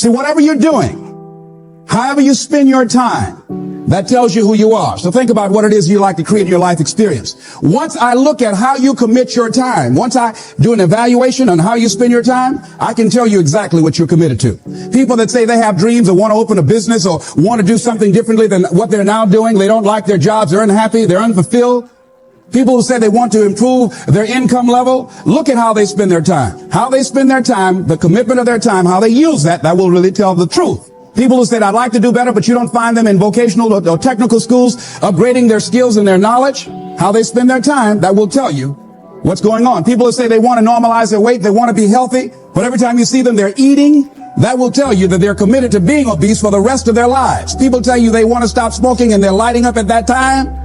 See, whatever you're doing, however you spend your time, that tells you who you are. So think about what it is you like to create in your life experience. Once I look at how you commit your time, once I do an evaluation on how you spend your time, I can tell you exactly what you're committed to. People that say they have dreams or want to open a business or want to do something differently than what they're now doing, they don't like their jobs, they're unhappy, they're unfulfilled. People who say they want to improve their income level, look at how they spend their time. How they spend their time, the commitment of their time, how they use that will really tell the truth. People who said, I'd like to do better, but you don't find them in vocational or technical schools, upgrading their skills and their knowledge, how they spend their time, that will tell you what's going on. People who say they want to normalize their weight, they want to be healthy, but every time you see them, they're eating, that will tell you that they're committed to being obese for the rest of their lives. People tell you they want to stop smoking and they're lighting up at that time.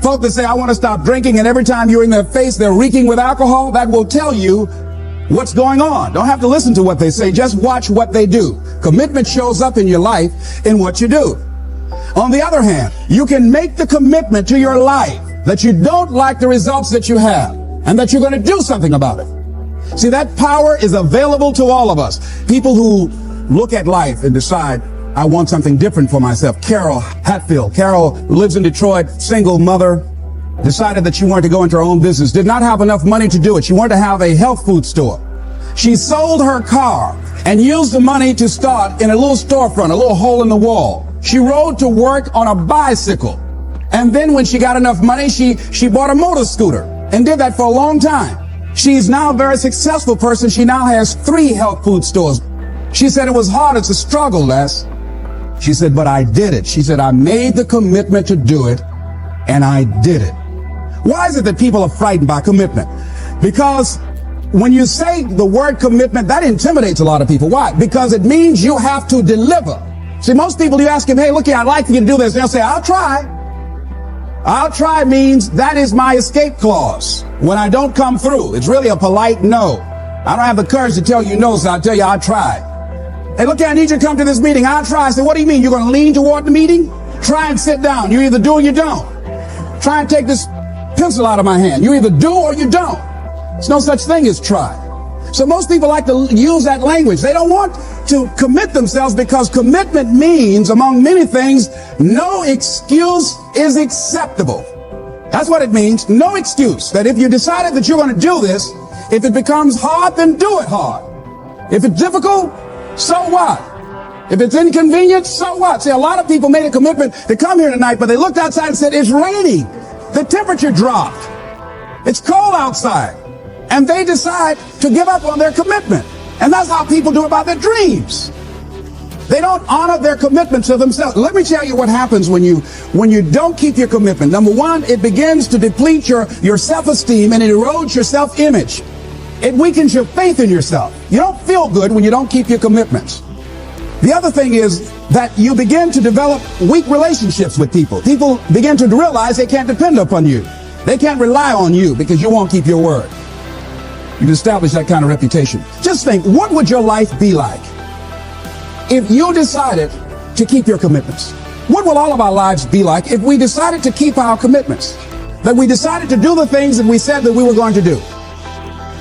Folks that say, I want to stop drinking, and every time you're in their face, they're reeking with alcohol, that will tell you what's going on. Don't have to listen to what they say. Just watch what they do. Commitment shows up in your life in what you do. On the other hand, you can make the commitment to your life that you don't like the results that you have and that you're going to do something about it. See, that power is available to all of us. People who look at life and decide, I want something different for myself. Carol Hatfield. Carol lives in Detroit, single mother. Decided that she wanted to go into her own business, did not have enough money to do it. She wanted to have a health food store. She sold her car and used the money to start in a little storefront, a little hole in the wall. She rode to work on a bicycle. And then when she got enough money, she bought a motor scooter and did that for a long time. She's now a very successful person. She now has 3 health food stores. She said it was hard. It's a struggle, Les. She said, but I did it. She said, I made the commitment to do it, and I did it. Why is it that people are frightened by commitment? Because when you say the word commitment, that intimidates a lot of people. Why? Because it means you have to deliver. See, most people, you ask them, hey, look here, I'd like for you to do this. They'll say, I'll try. I'll try means that is my escape clause. When I don't come through, it's really a polite no. I don't have the courage to tell you no, so I'll tell you I'll try. Hey, look here, I need you to come to this meeting. I'll try. I say, what do you mean? You're going to lean toward the meeting? Try and sit down. You either do or you don't. Try and take this pencil out of my hand. You either do or you don't. There's no such thing as try. So most people like to use that language. They don't want to commit themselves because commitment means, among many things, no excuse is acceptable. That's what it means. No excuse. That if you decided that you're going to do this, if it becomes hard, then do it hard. If it's difficult, so what? If it's inconvenient, so what? See, a lot of people made a commitment to come here tonight, but they looked outside and said, it's raining. The temperature dropped. It's cold outside. And they decide to give up on their commitment. And that's how people do about their dreams. They don't honor their commitment to themselves. Let me tell you what happens when you don't keep your commitment. Number one, it begins to deplete your self-esteem and it erodes your self-image. It weakens your faith in yourself. You don't feel good when you don't keep your commitments. The other thing is that you begin to develop weak relationships with people. People begin to realize they can't depend upon you. They can't rely on you because you won't keep your word. You've established that kind of reputation. Just think, what would your life be like if you decided to keep your commitments? What will all of our lives be like if we decided to keep our commitments? That we decided to do the things that we said that we were going to do.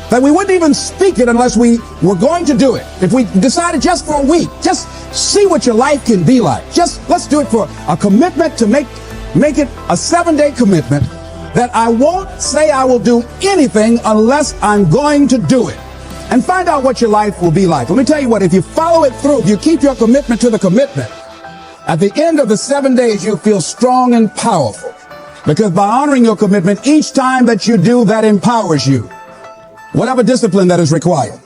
That we wouldn't even speak it unless we were going to do it. If we decided just for a week, just see what your life can be like. Just let's do it for a commitment to make it a 7-day commitment that I won't say I will do anything unless I'm going to do it. And find out what your life will be like. Let me tell you what, if you follow it through, if you keep your commitment to the commitment, at the end of the 7 days, you'll feel strong and powerful. Because by honoring your commitment, each time that you do, that empowers you. Whatever discipline that is required.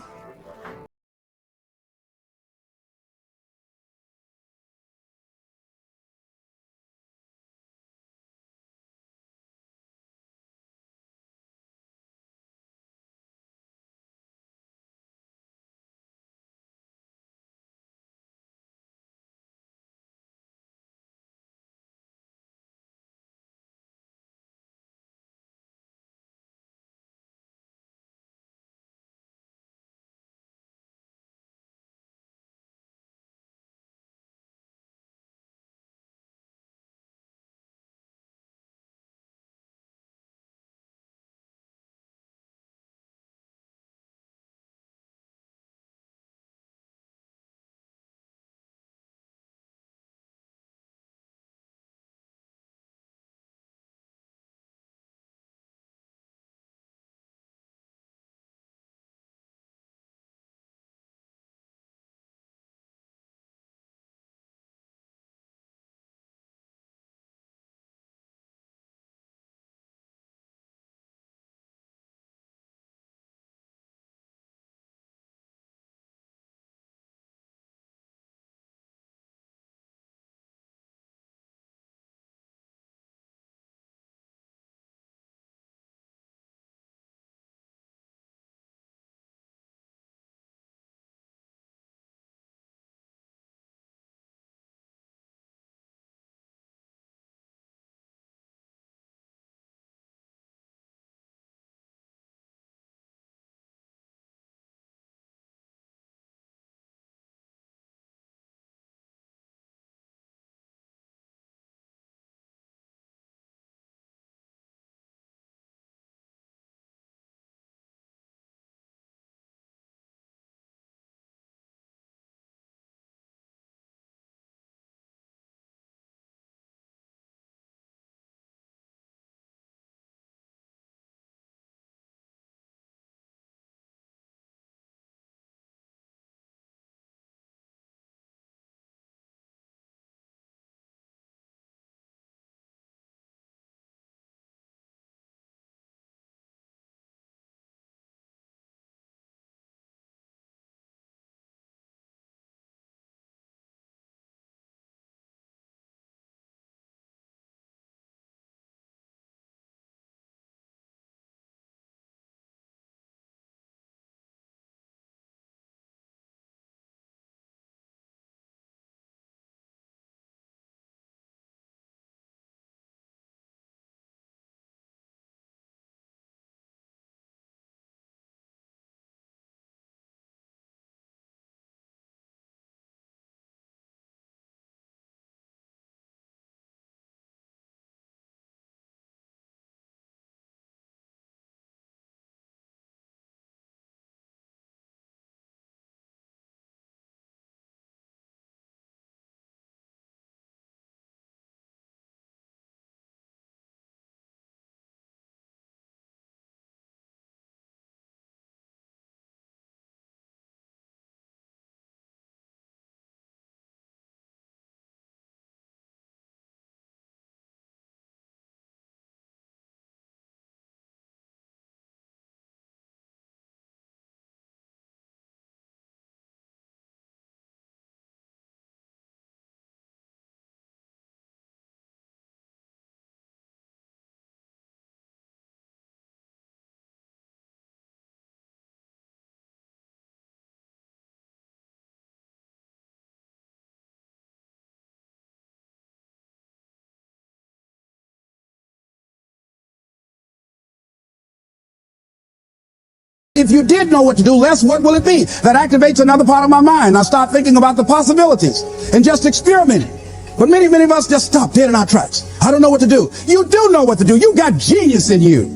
If you did know what to do, Les, what will it be? That activates another part of my mind. I start thinking about the possibilities and just experimenting. But many of us just stop dead in our tracks. I don't know what to do. You do know what to do. You got genius in you.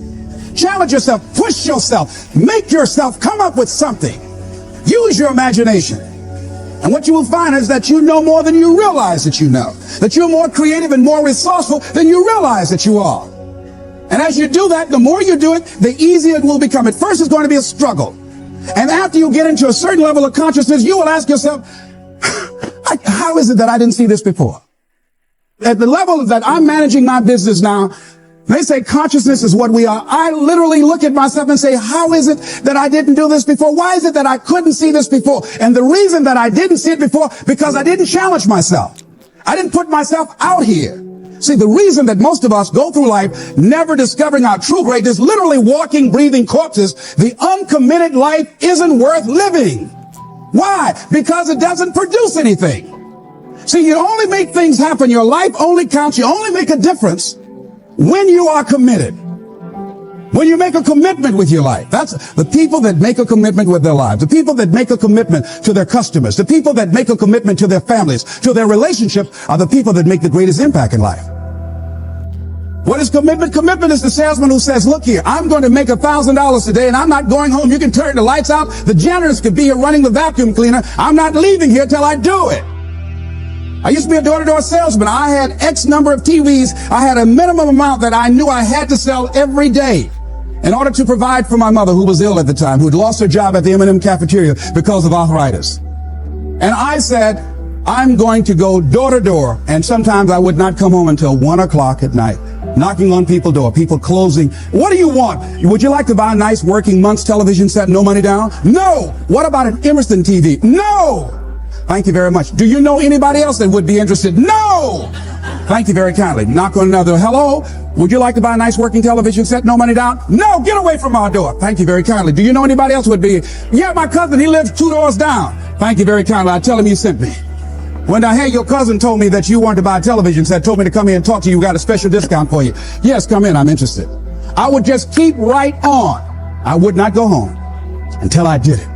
Challenge yourself, push yourself, make yourself come up with something. Use your imagination. And what you will find is that you know more than you realize that you know. That you're more creative and more resourceful than you realize that you are. And as you do that, the more you do it, the easier it will become. At first, it's going to be a struggle. And after you get into a certain level of consciousness, you will ask yourself, how is it that I didn't see this before? At the level that I'm managing my business now, they say consciousness is what we are. I literally look at myself and say, how is it that I didn't do this before? Why is it that I couldn't see this before? And the reason that I didn't see it before, because I didn't challenge myself. I didn't put myself out here. See, the reason that most of us go through life never discovering our true greatness, literally walking, breathing corpses, the uncommitted life isn't worth living. Why? Because it doesn't produce anything. See, you only make things happen. Your life only counts. You only make a difference when you are committed. When you make a commitment with your life. That's the people that make a commitment with their lives. The people that make a commitment to their customers. The people that make a commitment to their families, to their relationships, are the people that make the greatest impact in life. What is commitment? Commitment is the salesman who says, look here, I'm going to make $1,000 today and I'm not going home. You can turn the lights out. The janitors could be here running the vacuum cleaner. I'm not leaving here till I do it. I used to be a door-to-door salesman. I had X number of TVs. I had a minimum amount that I knew I had to sell every day in order to provide for my mother, who was ill at the time, who had lost her job at the M&M cafeteria because of arthritis. And I said, I'm going to go door to door. And sometimes I would not come home until 1 o'clock at night, knocking on people's door, people closing. What do you want? Would you like to buy a nice working month's television set, no money down? No. What about an Emerson TV? No. Thank you very much. Do you know anybody else that would be interested? No. Thank you very kindly. Knock on another. Hello. Would you like to buy a nice working television set? No money down? No. Get away from our door. Thank you very kindly. Do you know anybody else would be? Yeah, my cousin. He lives 2 doors down. Thank you very kindly. I tell him you sent me. When I heard your cousin told me that you wanted to buy a television set, told me to come here and talk to you, got a special discount for you. Yes, come in. I'm interested. I would just keep right on. I would not go home until I did it.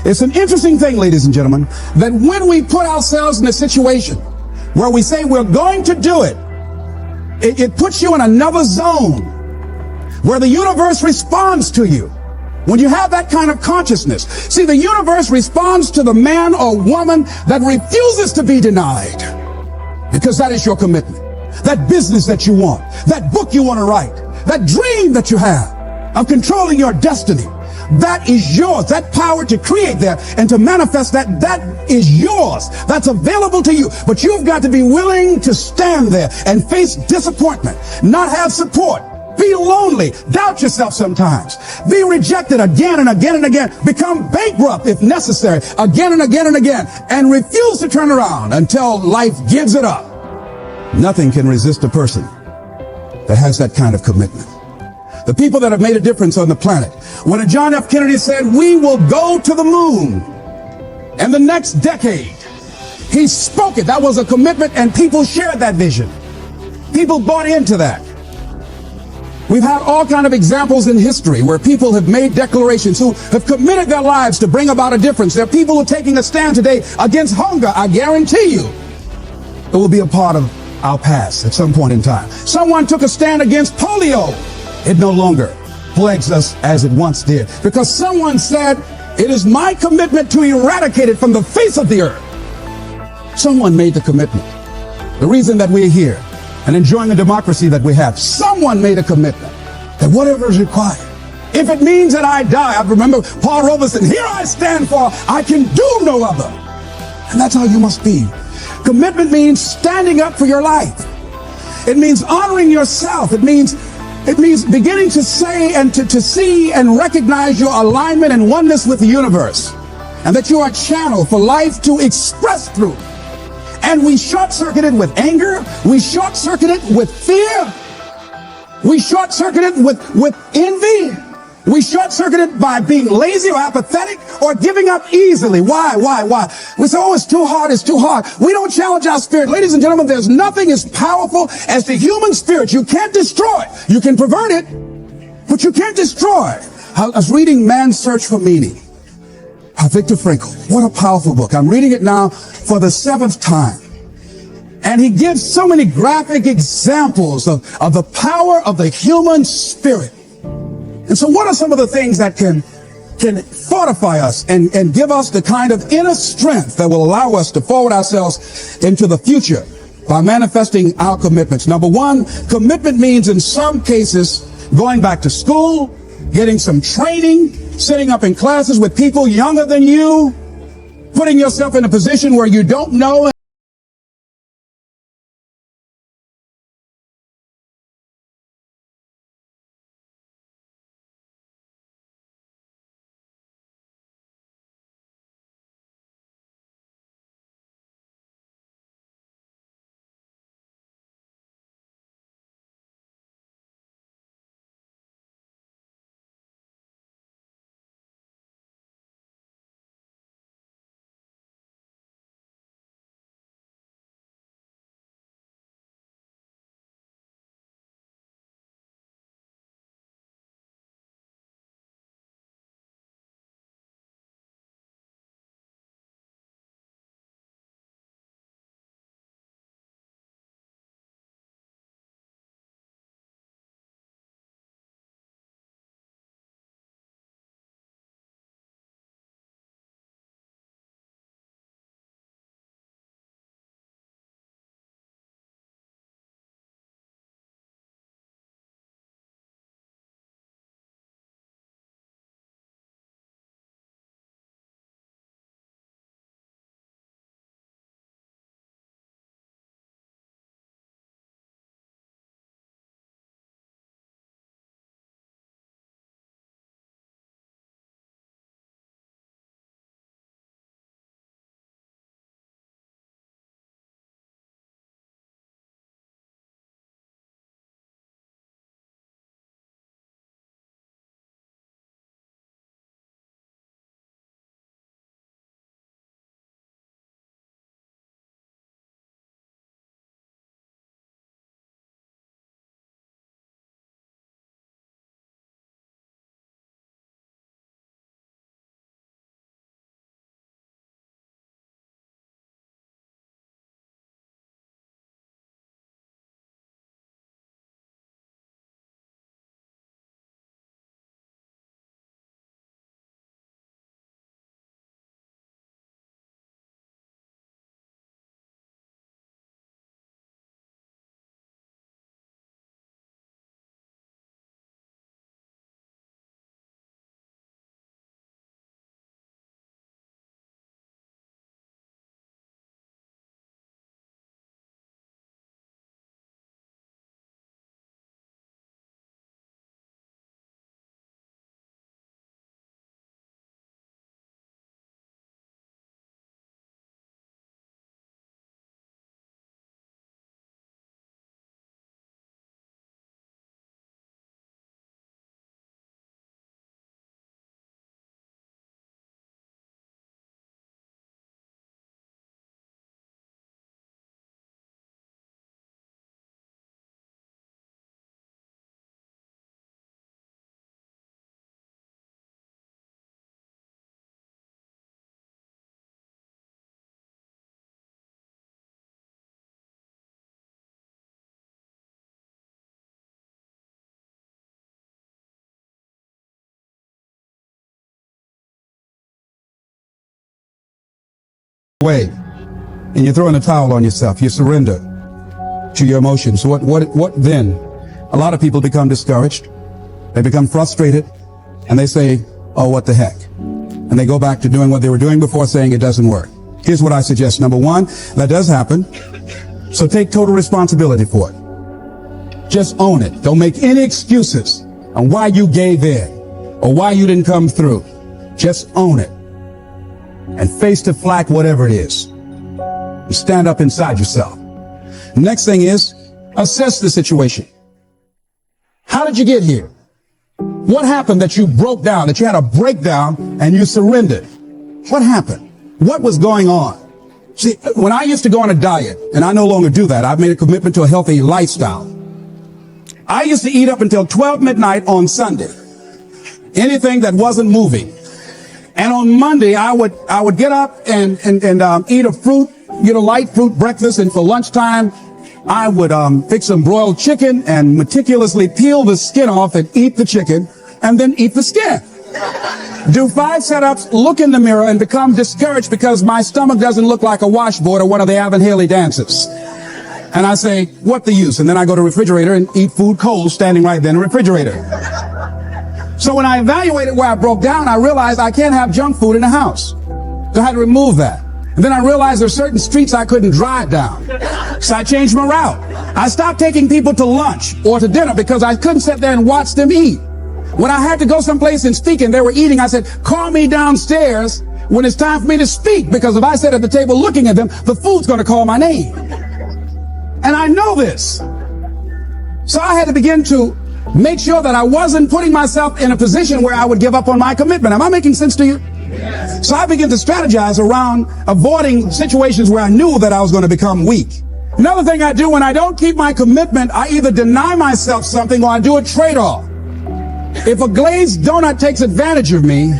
It's an interesting thing, ladies and gentlemen, that when we put ourselves in a situation where we say we're going to do it, it puts you in another zone where the universe responds to you. When you have that kind of consciousness, see, the universe responds to the man or woman that refuses to be denied, because that is your commitment. That business that you want, that book you want to write, that dream that you have of controlling your destiny, that is yours. That power to create that and to manifest that is yours. That's available to you. But you've got to be willing to stand there and face disappointment, not have support, be lonely, doubt yourself sometimes, be rejected again and again and again, become bankrupt if necessary, again and again and again, and refuse to turn around until life gives it up. Nothing can resist a person that has that kind of commitment. The people that have made a difference on the planet. When John F. Kennedy said, we will go to the moon in the next decade, he spoke it. That was a commitment, and people shared that vision. People bought into that. We've had all kinds of examples in history where people have made declarations, who have committed their lives to bring about a difference. There are people who are taking a stand today against hunger. I guarantee you it will be a part of our past at some point in time. Someone took a stand against polio. It no longer plagues us as it once did, because someone said, it is my commitment to eradicate it from the face of the earth. Someone made the commitment. The reason that we're here and enjoying the democracy that we have, someone made a commitment that whatever is required, if it means that I die. I remember Paul Robeson, here I stand for, I can do no other. And that's how you must be. Commitment means standing up for your life. It means honoring yourself. It means beginning to say and to see and recognize your alignment and oneness with the universe, and that you are a channel for life to express through. And we short-circuit it with anger. We short-circuit it with fear. We short-circuit it with envy. We short-circuit it by being lazy or apathetic or giving up easily. Why? We say, oh, it's too hard, it's too hard. We don't challenge our spirit. Ladies and gentlemen, there's nothing as powerful as the human spirit. You can't destroy it. You can pervert it, but you can't destroy it. I was reading Man's Search for Meaning by Viktor Frankl. What a powerful book. I'm reading it now for the 7th time. And he gives so many graphic examples of the power of the human spirit. And so what are some of the things that can fortify us and give us the kind of inner strength that will allow us to forward ourselves into the future by manifesting our commitments? Number one, commitment means in some cases going back to school, getting some training, sitting up in classes with people younger than you, putting yourself in a position where you don't know away and you throw in a towel on yourself. You surrender to your emotions. What then? A lot of people become discouraged. They become frustrated and they say, oh, what the heck? And they go back to doing what they were doing before, saying it doesn't work. Here's what I suggest. Number one, that does happen. So take total responsibility for it. Just own it. Don't make any excuses on why you gave in or why you didn't come through. Just own it. And face to flak whatever it is. And stand up inside yourself. Next thing is, assess the situation. How did you get here? What happened that you broke down, that you had a breakdown and you surrendered? What happened? What was going on? See, when I used to go on a diet, and I no longer do that, I've made a commitment to a healthy lifestyle. I used to eat up until 12 midnight on Sunday. anything that wasn't moving. And on Monday, I would get up and eat a fruit, light fruit breakfast. And for lunchtime, I would fix some broiled chicken and meticulously peel the skin off and eat the chicken and then eat the skin. Do 5 setups, look in the mirror, and become discouraged because my stomach doesn't look like a washboard or one of the Avon Haley dances. And I say, what the use? And then I go to the refrigerator and eat food cold, standing right there in the refrigerator. So when I evaluated where I broke down, I realized I can't have junk food in the house. So I had to remove that. And then I realized there's certain streets I couldn't drive down. So I changed my route. I stopped taking people to lunch or to dinner because I couldn't sit there and watch them eat. When I had to go someplace and speak and they were eating, I said, call me downstairs when it's time for me to speak, because if I sit at the table looking at them, the food's going to call my name. And I know this. So I had to begin to make sure that I wasn't putting myself in a position where I would give up on my commitment. Am I making sense to you? Yes. So I began to strategize around avoiding situations where I knew that I was going to become weak. Another thing I do when I don't keep my commitment, I either deny myself something or I do a trade-off. If a glazed donut takes advantage of me,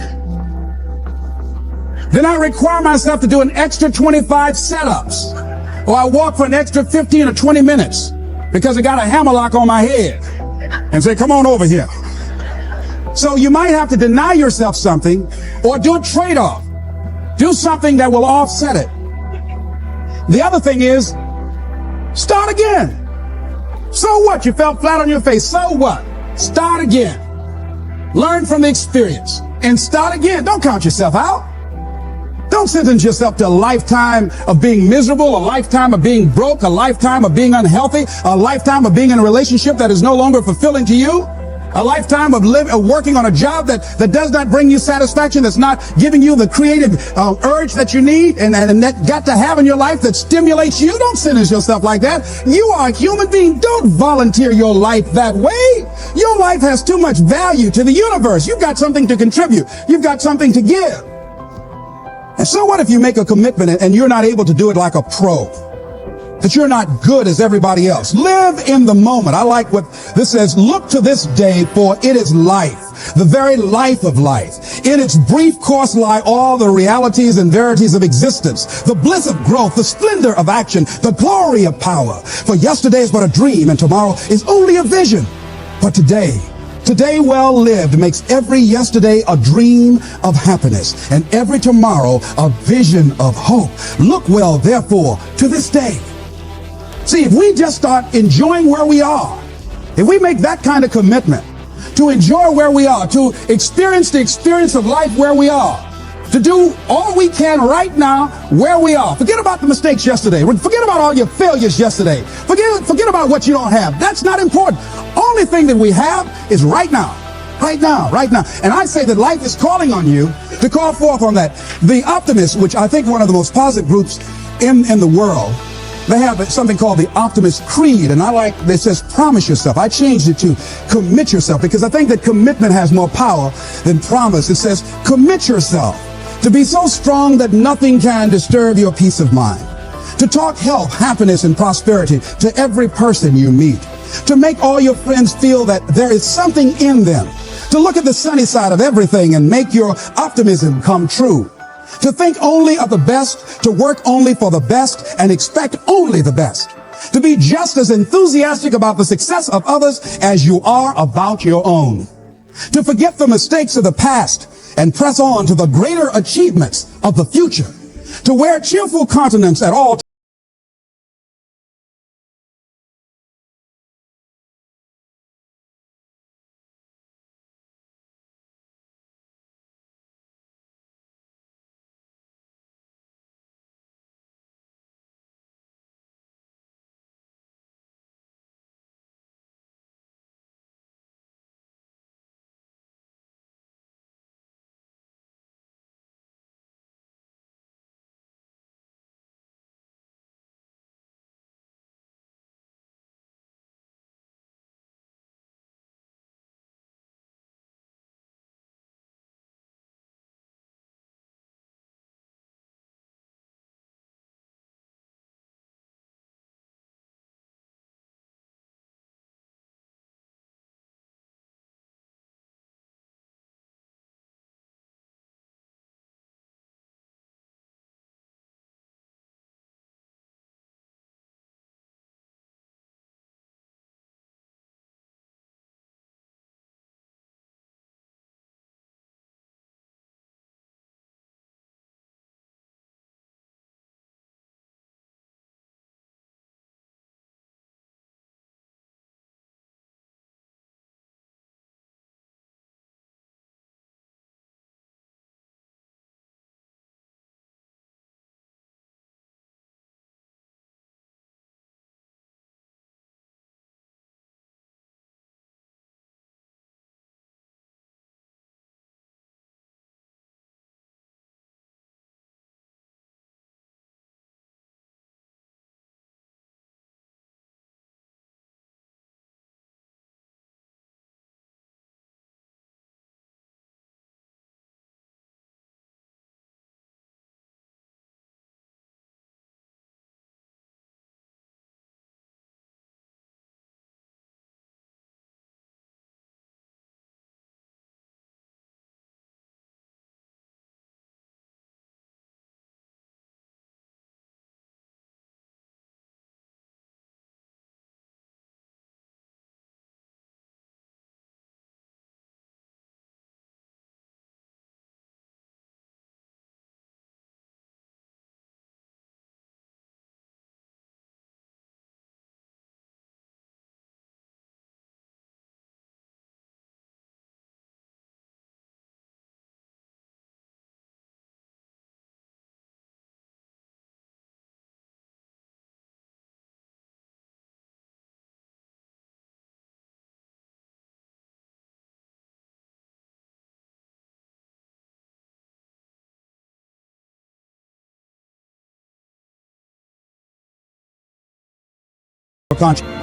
then I require myself to do an extra 25 setups, or I walk for an extra 15 or 20 minutes because I got a hammerlock on my head and say, come on over here. So you might have to deny yourself something or do a trade-off. Do something that will offset it. The other thing is, start again. So what? You fell flat on your face. So what? Start again. Learn from the experience and start again. Don't count yourself out. Don't sentence yourself to a lifetime of being miserable, a lifetime of being broke, a lifetime of being unhealthy, a lifetime of being in a relationship that is no longer fulfilling to you, a lifetime of working on a job that does not bring you satisfaction, that's not giving you the creative urge that you need and that got to have in your life that stimulates you. Don't sentence yourself like that. You are a human being. Don't volunteer your life that way. Your life has too much value to the universe. You've got something to contribute. You've got something to give. And so what if you make a commitment and you're not able to do it like a pro? That you're not good as everybody else. Live in the moment. I like what this says. Look to this day, for it is life, the very life of life. In its brief course lie all the realities and verities of existence, the bliss of growth, the splendor of action, the glory of power. For yesterday is but a dream, and tomorrow is only a vision. But today well lived makes every yesterday a dream of happiness, and every tomorrow a vision of hope. Look well, therefore, to this day. See, if we just start enjoying where we are, if we make that kind of commitment to enjoy where we are, to experience the experience of life where we are, to do all we can right now where we are. Forget about the mistakes yesterday. Forget about all your failures yesterday. Forget about what you don't have. That's not important. Only thing that we have is right now. Right now, right now. And I say that life is calling on you to call forth on that. The Optimists, which I think one of the most positive groups in the world, they have something called the Optimist Creed, and I like, it says promise yourself. I changed it to commit yourself, because I think that commitment has more power than promise. It says commit yourself to be so strong that nothing can disturb your peace of mind, to talk health, happiness, and prosperity to every person you meet, to make all your friends feel that there is something in them, to look at the sunny side of everything and make your optimism come true, to think only of the best, to work only for the best, and expect only the best, to be just as enthusiastic about the success of others as you are about your own, to forget the mistakes of the past and press on to the greater achievements of the future, to wear cheerful countenance at all times. conscience.